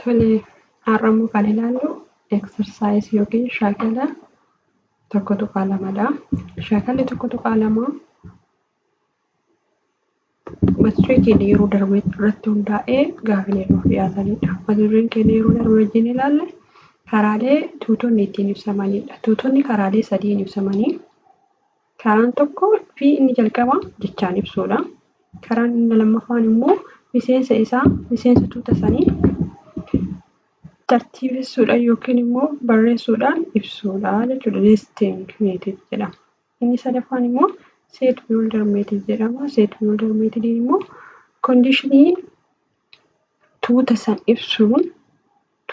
Tole har'ammoo kan ilaallu exercise yookiin shaakala tokko tuqaa lamadha. Shaakalli tokko tuqaa lama mata-dureen keenya yeroo darbe irratti hundaa'ee gaafilee nuuf dhiyaatanidha. Mata-dureen keenya yeroo darbe wajjin ilaalle karaalee tuutonni ittiin ibsamanidha. Tuutonni karaalee sadiin ibsamanii karaan tokko fi inni jalqabaa jechaan ibsuudha. Karaan inni lammaffaan immoo miseensa tuuta sanii tartiibessuudhaan yookiin immoo barreessuudhaan ibsuudha jechuudha. Listing method jedhama. Inni sadaffaan immoo set builder method jedhama. Set builder method immoo conditionii tuuta san ibsuun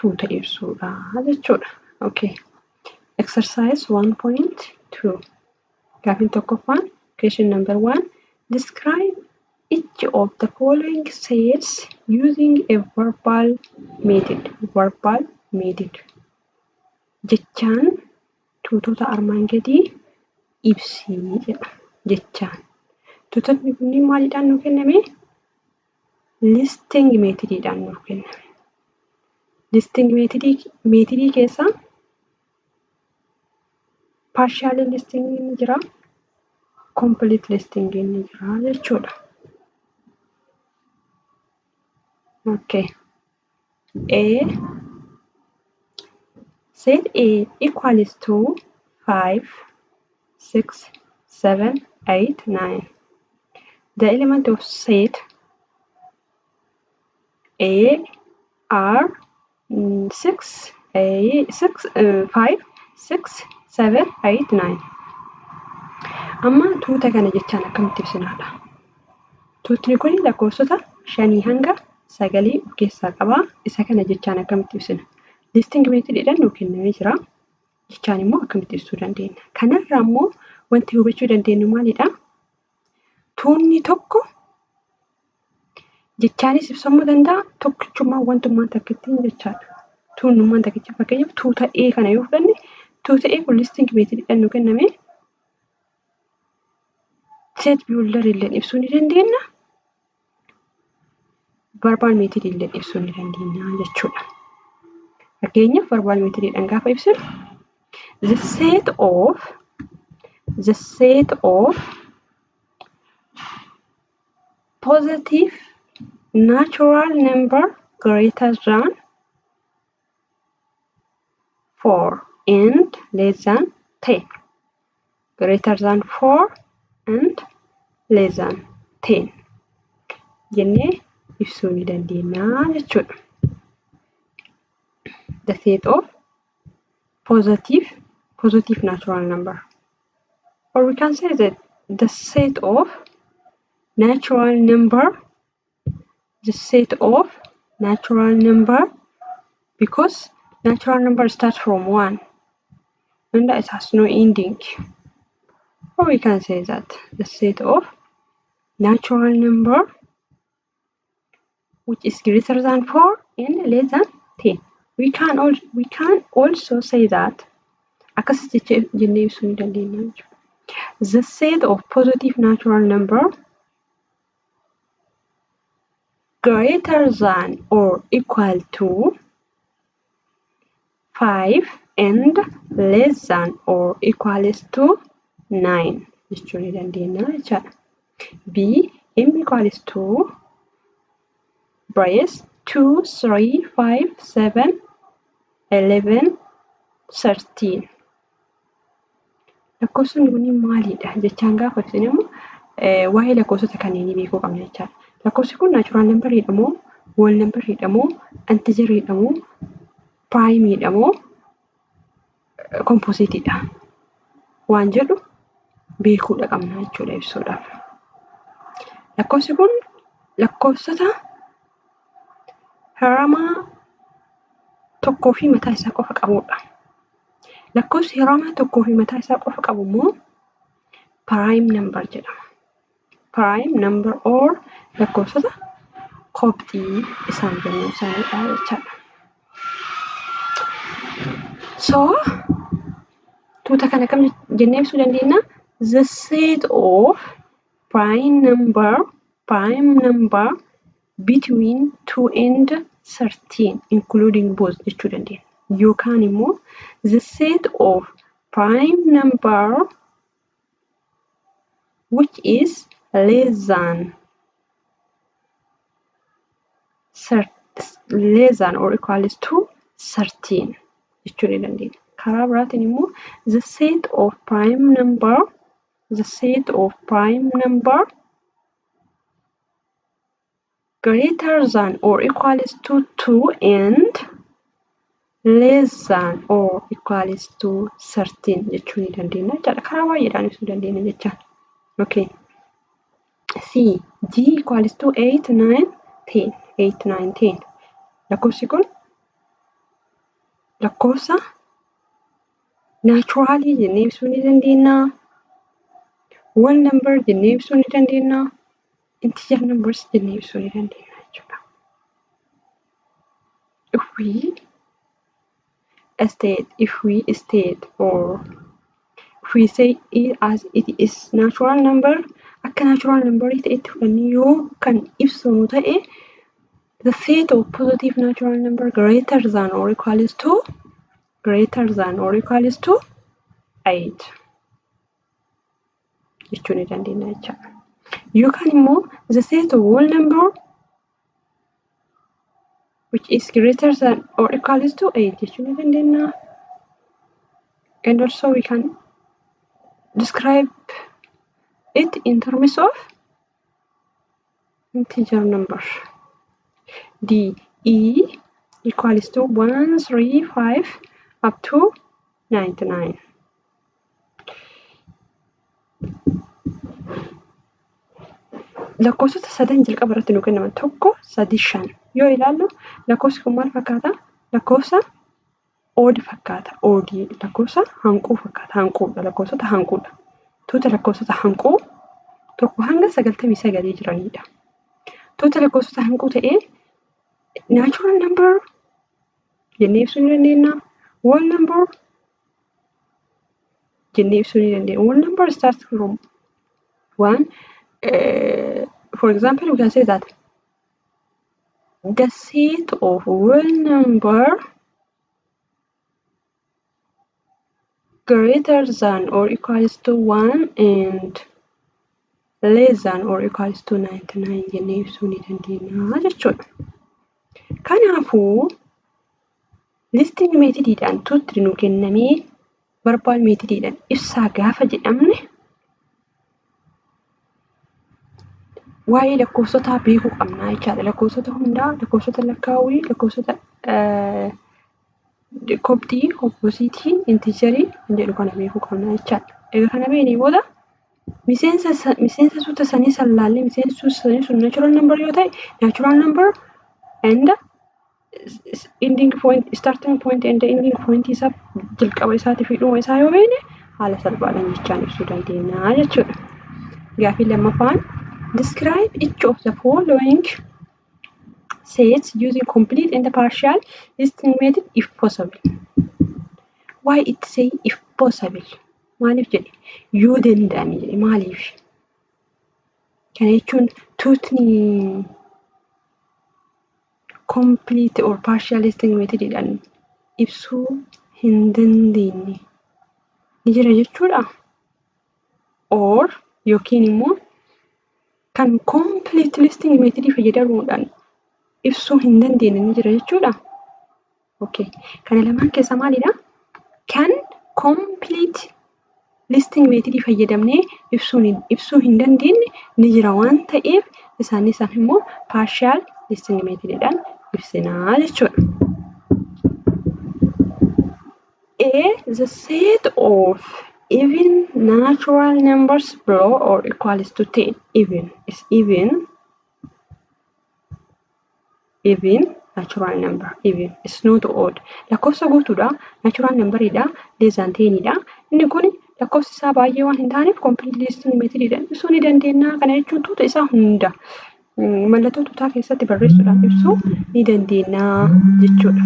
tuuta ibsuudha jechuudha. Okay. Exercise 1.2. Gaaffiin tokkoffaan question number 1. Describe each of the following sets using a verbal method. Verbal method. Jechaan tuutota armaan gadii ibsii jedha. Jechaan. Tuutotni kunniin maaliidhaan nuuf kenname? Listing methodidhaan nuuf kenname. Listing methodii keessaa partial listing ni jira. Complete listing ni jira jechuudha. Okay. Set A equals to 5, 6, 7, 8, 9. The element of set A are 5, 6, 7, 8, 9. Amma tuuta kana jechaan akkamitti ibsinaadha? Tuutni kun lakkoofsota 5 hanga 9 of keessaa qaba. Isa kana jechaan akkamitti ibsina? Listing methodidhaan nuuf kennamee jira. Jechaan immoo akkamitti ibsuu dandeenya? Kanarraa immoo wanti hubachuu dandeenyu maalidha? Tuunni tokko jechaanis ibsamuu danda'a. Tokkichummaan wantummaan takkittiin jechaadha. Tuunnummaan takkichi fakkeenyaaf tuuta A kana yoo fudhanne tuuta A kun listing methodidhaan nuuf kenname. Set builder illee ibsuu ni dandeenya. Verbal method illee ibsuu ni dandeenya jechuudha. Fakkeenyaaf verbal methodidhaan gaafa ibsinu the set of positive natural number greater than 4 and less than 10. Greater than 4 and less than 10. Jennee ibsuu ni dandeenya jechuudha. The set of positive natural number. Or we can say that the set of natural number because natural number starts from 1 and it has no ending. Or we can say that the set of natural number which is greater than 4 and less than 10. We can also say that the set of positive natural number greater than or equal to 5 and less than or equals to 9. B m equals to brace 2, 3, 5, 7, 11, 13. Lakkoofsonni kunniin maalidha? Jechaan gaafa ibsinu waa'ee lakkoofsota kanneenii beekuu qabna jechaadha. Lakkoofsi kun natural number jedhamoo, whole number jedhamoo, integer jedhamoo, prime jedhamoo, compositeidha. Waan jedhu beekuudha qabna jechuudha ibsuudhaaf. Lakkoofsi kun lakkoofsota hiramaa tokkoo fi mataa isaa qofa qabudha. Lakkoofsi hiramaa tokkoo fi mataa isaa qofa qabu immoo prime number jedhama. Prime number or lakkoofsota kopxii isaan jennuu isaaniidha jechaadha. So tuuta kana kam jennee ibsuu dandeenya? The set of prime number between 2 and 13 including both jechuu dandeenya. Yookaan immoo the set of prime number which is less than or equals to 13 jechuu ni dandeenya. Karaa biraatiin immoo the set of prime number greater than or equals to 2 and less than or equals to 13 jechuu ni dandeenya jechaadha. Karaa baay'eedhaan ibsuu dandeenya jechaan. Okay. C. G equals to 8, 9, 10. 8, 9, 10. Lakkoofsi kun lakkoofsa naturally jennee ibsuu ni dandeenya. Whole number jennee ibsuu ni dandeenya. Integer numbers jennee ibsuu ni dandeenya jechuudha. If we say it as it is natural number, akka natural number ta'etti fudhannee yoo kan ibsinu ta'e the set of positive natural number greater than or equals to 8 jechuu ni dandeenya jechuudha. Yookaan immoo the set of whole number which is greater than or equals to 8 jechuu ni dandeenya. And also we can describe it in terms of integer number. D. E equals to 1, 3, 5 up to 99. Lakkoofsota sadan jalqaba irratti nu kennaman 1, 3, 5 yoo ilaallu lakkoofsi kun maal fakkaata? Lakkoofsa odd fakkaata. Odd lakkoofsa hanquu fakkaata. Hanquudha. Lakkoofsota hanquudha. Tuuta lakkoofsota hanquu tokko hanga 99 jiranidha. Tuuta lakkoofsota hanquu ta'ee natural number jennee ibsuu ni dandeenya. Whole number jennee ibsuu ni dandeenya. Whole number starts from 1. For example, we can say that the set of whole number greater than or equals to 1 and less than or equals to 99 jennee ibsuu ni dandeenya jechuudha. Kanaafuu listing methodidhaan tuutti nu kennamee barbaad methodidhaan ibsaa gaafa jedhamne waa'ee lakkoofsotaa beekuu qabna jechaadha. Lakkoofsota hundaa, lakkoofsota lakkaawwii, lakkoofsota koptii, kompoositii, intijerii kan jedhu kana beekuu qabna jechaadha. Egaa kana beeknee booda miseensa suuta sanii sallaallee miseensi sanii sun natural number yoo ta'e natural number and ending point, starting point and ending point isaa jalqaba isaatii fi dhuma isaa yoo beekne haala salphaadhaan jechaan ibsuu dandeenya jechuudha. Gaaffii lammaffaan describe each of the following sets using complete and partial listing method if possible. Why it say if possible? Maaliif jedhe yoo danda'ame jedhe maaliif? Kana jechuun tuutni complete or partial listing methodidhaan ibsuu hin dandeenye ni jira jechuudha. Or yookiin immoo kan complete listing method fayyadamuudhaan ibsuu hin dandeenye ni jira jechuudha. Okay. Kana lamaan keessaa maalidha? Kan complete listing method fayyadamnee ibsuu hin dandeenye ni jira waan ta'eef isaan immoo partial listing methodidhaan ibsinaa jechuudha. A. The set of even natural numbers below or equals to 10. Even is even natural number. Even is not odd. Lakkoofsa guutuudha. Natural number idha. Less than 10 idha. Inni kun lakkoofsi isaa baay'ee waan hin taaneef complete listing methodidhaan ibsuu ni dandeenya. Kana jechuun tuuta isaa hunda mallattoo tuutaa keessatti barreessuudhaan ibsuu ni dandeenya jechuudha.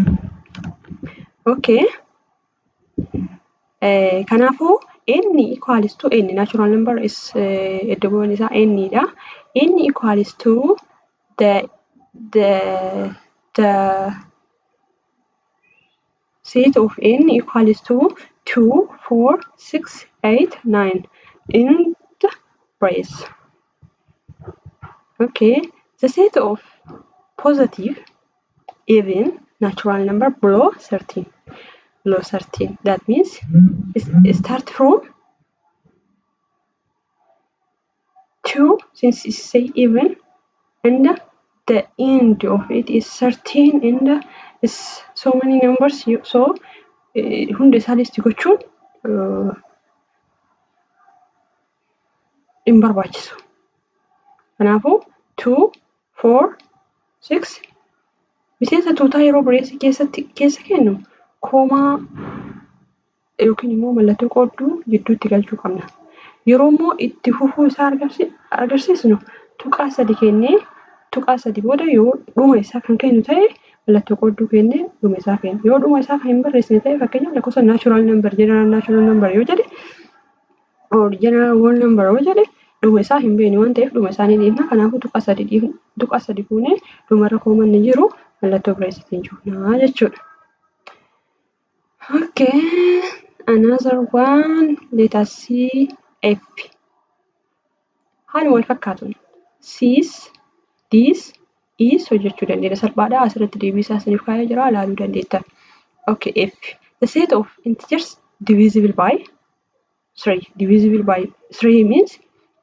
Okay. Kanaafuu n equals to n natural number is edda bu'uun isaa n dha. N equals to the the set of n equals to 2, 4, 6, 8, 9 in the brace. Okay, the set of positive even natural number below 13. Below 13. That means it start from 2, since it's say even, and the end of it is 13, and is so many numbers. So hundi isaaniitti gochuun hin barbaachisu. Kanaafuu 2, 4, 6 miseensa tuutaa yeroo bireesii keessa kennu koomaa yookiin immoo mallattoo qoodduu gidduutti galchuu qabna. Yeroo immoo itti fufuu isaa agarsiisnu tuqaa 3 kennee tuqaa 3 booda yoo dhuma isaa kan kennu ta'e mallattoo qoodduu kennee dhuma isaa kenna. Yoo dhuma isaa kan hin barreessine ta'e fakkeenyaaf lakkoofsa natural number, general natural number yoo jedhe or general whole number yoo jedhe dhuma isaa hin beekne waan ta'eef dhuma isaanii dhiifna. Kanaafuu tuqaa 3 fuunee dhumarra koomanni jiru mallattoo bireessitiin cufnaa jechuudha. Okay, another one, let us see F. Haaluma wal fakkaatuun C's, D's, E's hojjechuu dandeenya. Salphaadha. Asirratti deebii isaa isiniif kaa'ee jira. Ilaaluu dandeettan. Okay, F. The set of integers divisible by 3. Divisible by 3 means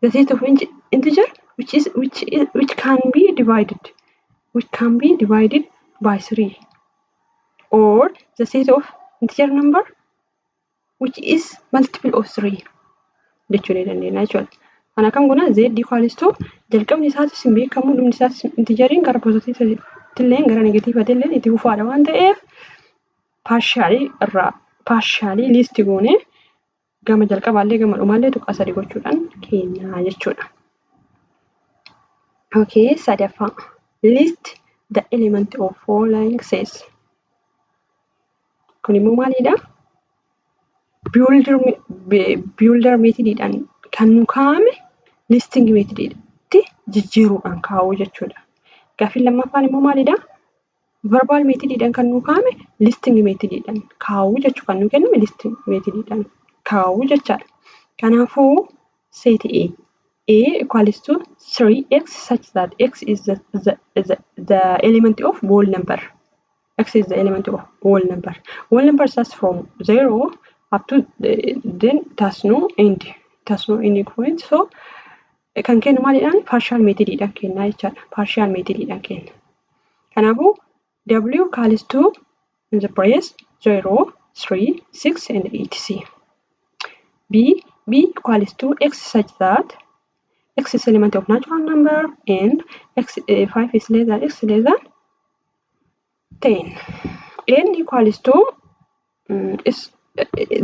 the set of integer which can be divided by 3, or the set of integer number which is multiple of 3 jechuu ni dandeenya jechuudha. Kana kan guna z equals to jalqabni isaatis hin beekamu, dhumni isaatis integeriin gara positiivatti illee gara negatiivatti illee itti fufaadha waan ta'eef partially list goone gama jalqabaallee gama dhumaallee tuqaa 3 gochuudhaan keenya jechuudha. Okay, sadaffaa list the element of following cells. Kun immoo maalidha? Builder methodidhaan kan nu kaa'ame listing methodidatti jijjiiruudhaan kaa'uu jechuudha. Gaaffii lammaffaan immoo maalidha? Verbal methodidhaan kan nu kaa'ame listing methodidhaan kaa'uu jechuu kan nu kenname listing methodidhaan kaa'uu jechaadha. Kanaafuu set A equals to 3x such that x is the element of whole number. X is the element of whole number. Whole number starts from 0 up to then it has no end. It has no ending point. So kan kennu maalidhaan partial methodidhaan kenna jechaadha. Partial methodidhaan kenna. Kanaafuu W equals to in the brace 0, 3, 6 and 8c. B equals to x such that x is element of natural number and x 5 is less than x less than 10. N equals to is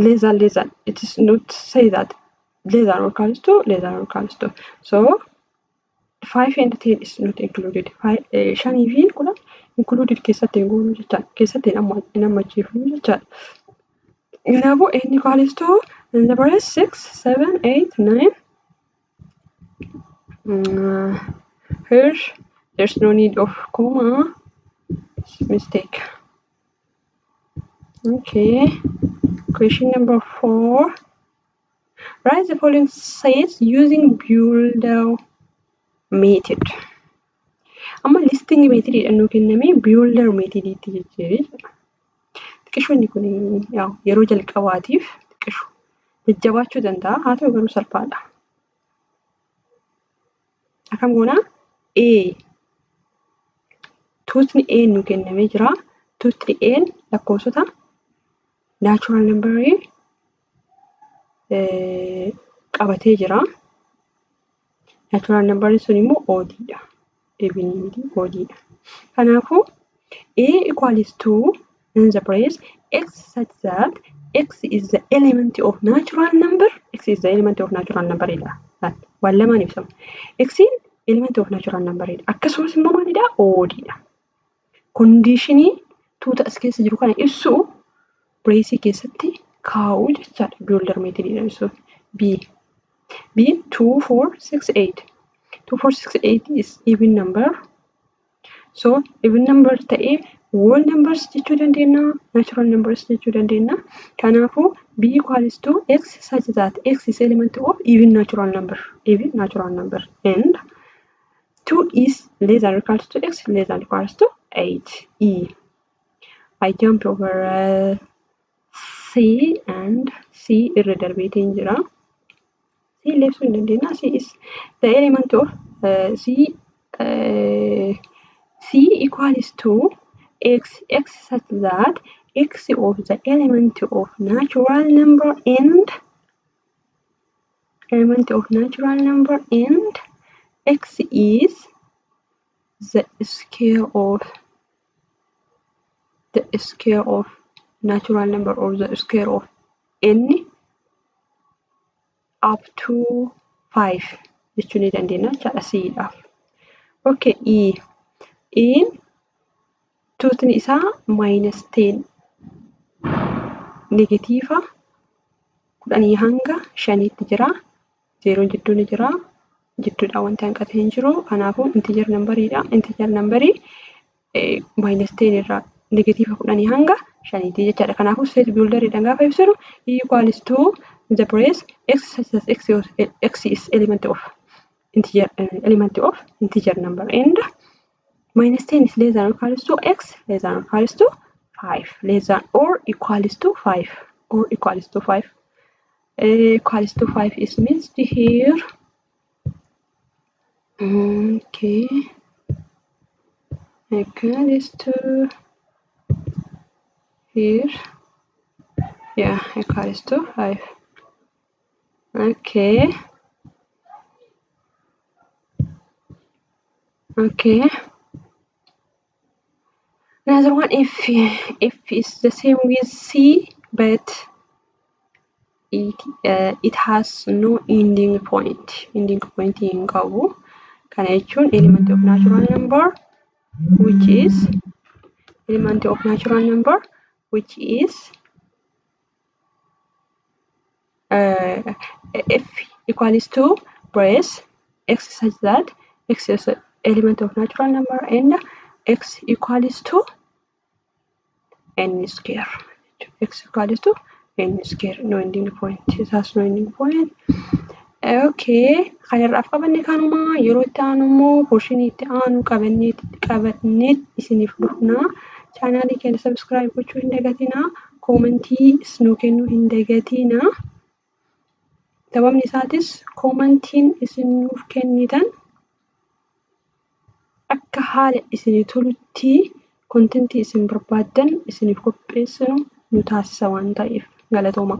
less than. It is not say that less than or equals to. So 5 and 10 is not included. 5 shanii fi 10 included keessatti hin goonu jechaadha. Keessatti hin hammachiifnu jechaadha. Kanaafuu n equals to in the brace 6, 7, 8, 9. Here there's no need of comma. Mistake. Okay. Question number 4. Write the following sets using builder method. Amma listing method jedhamu kenname builder method itti jijjiiree. Xiqqishoonni kun yeroo jalqabaatiif xiqqishu jajjabaachuu danda'a. Haa ta'u garuu salphaadha. Akkam goona A. Tuutni A nu kennamee jira. Tuutni A lakkoofsota natural number qabatee jira. Natural number sun immoo oddidha. Oddidha. Kanaafuu A equals to in the brace x such that x is the element of natural number. X is the element of natural number idha. Waan lamaan ibsamu. X in element of natural number idha. Akkasumas immoo maalidha? Oddidha. Conditionii tuuta as keessa jiru kana ibsu brace keessatti kaa'uu jechaadha. Builder method jedhamu ibsu. B 2, 4, 6, 8. 2, 4, 6, 8 is even number. So even number ta'ee whole numbers jechuu dandeenya, natural numbers jechuu dandeenya. Kanaafuu b equals to x such that x is element of even natural number, and 2 is less than or equals to x less than or equals to 8. E. I jump over C and C irra darbeetiin jira. C leessuu hin dandeenya. C is the element of C equals to x such that x of the element of natural number and x is the square of natural number or the square of n up to 5 jechuu ni dandeenya jechaadha C'dhaaf. Okay, in tuutni isaa -10 negatiiva 10 hanga 5tti jira. 0 jidduun jira. Jidduudha wanti hanqatee hin jiru. Kanaafuu integer numberidha. Integer numberii -10 irraa negatiiva 10 hanga 5tti jechaadha. Kanaafuu set builderidhaan gaafa ibsinu e equals to the brace x such as x is element of integer number and -10 is less than or equals to x less than or equals to 5 less than or equals to 5 equals to 5 is means here. Okay, equals to here, yeah, equals to 5. Okay, another one, if is the same with C but it has no ending point in qabu. Kana jechuun element of natural number which is f equals to brace x such that x is element of natural number and x equals to n square. X equals to n square, no ending point. It has no ending point. Okay, kanarraaf qabanne kanuma. Yeroo itti aanu immoo portionii itti aanu qabannee isiniif dhufna. Chaanaalii keenya subscribe gochuu hin dagatina. Koomentii nuu kennuu hin dagatina. Sababni isaatis koomentiin isin nuuf kennitan akka haala isinii tolutti kontentii isin barbaaddan isiniif qopheessinu nu taasisa waan ta'eef. Galatooma.